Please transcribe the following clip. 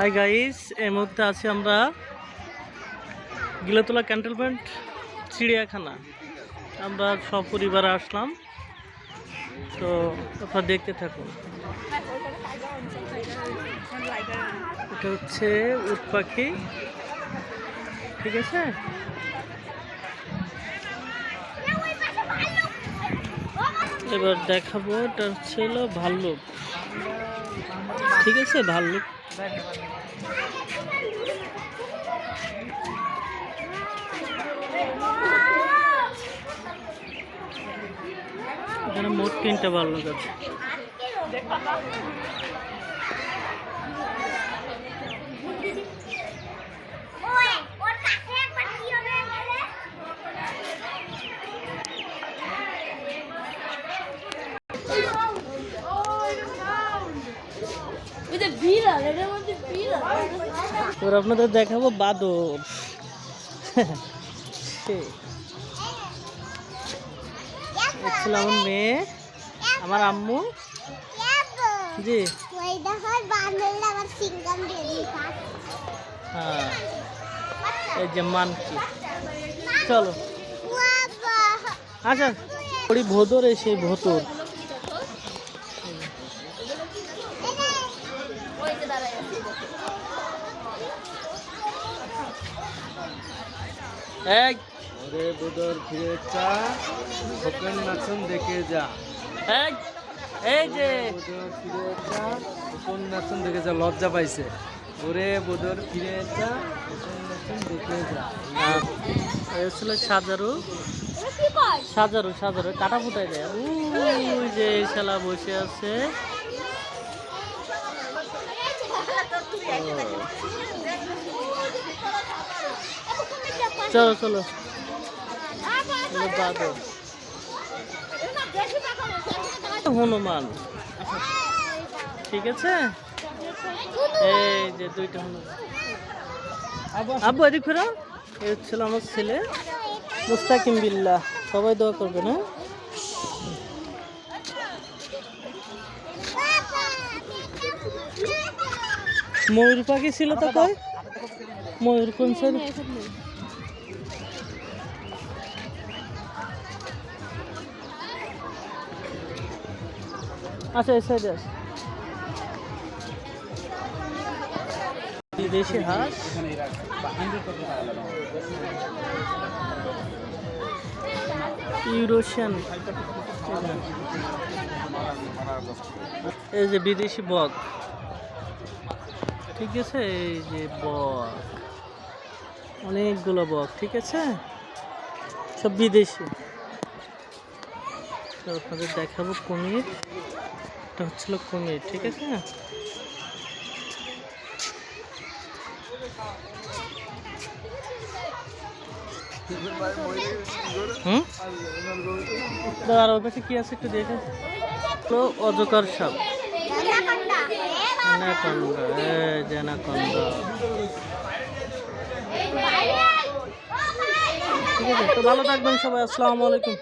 Hi guys, এই মুহূর্তে আছি আমরা গিলাতলা ক্যান্টনমেন্ট চিড়িয়াখানা। আমরা সপরিবারে আসলাম, তো আপনারা দেখতে থাকুন। এটা হচ্ছে উট পাখি, ঠিক আছে। এবার দেখাবো, এটা হচ্ছে ভাল্লুক, ঠিক আছে। ভাল্লুক এখানে মোট 3টা ভাল্লুক আছে। এবার আপনাদের দেখাবো বাদর। আমার মেয়ে, আমার আম্মু, জি হ্যাঁ, এই যে মানকি। চলো আচ্ছা, ওই ভোদর, সেই ভোতর। দেখে যা, এই যে নাচন দেখে যা, লজ্জা পাইছে। ওরে বোদর ফিরে যা, দেখে যা। ছিল সাজারু, সাজারু সাজারু কাটা ফুটাই দেয়। ওই যে শালা বসে আছে। চলো চলো, বাদর, হনুমান, ঠিক আছে। এই যে 2টা হনুমান। আব্বু এদিক ফেরো। এই হচ্ছিল আমার ছেলে মুস্তাকিম বিল্লাহ, সবাই দোয়া করবেন। হ্যাঁ, ময়ূর পাখি ছিল তো, কই ময়ূর কোন সাইড? আচ্ছা, এই সাইডে আছে বিদেশি হাঁস। ইউরোশিয়ান, এই যে বিদেশি বক, ঠিক আছে। এই যে বক, অনেকগুলো বক, ঠিক আছে, সব বিদেশি। তো আপনাদের দেখাবো কুমির। এটা হচ্ছিল কুমির, ঠিক আছে। আর ওর কাছে কি আছে একটু দেখে। অজগর সাপ, অ্যানাকোন্ডা, অ্যানাকোন্ডা, ঠিক আছে। তো ভালো থাকবেন সবাই, আসসালামু আলাইকুম।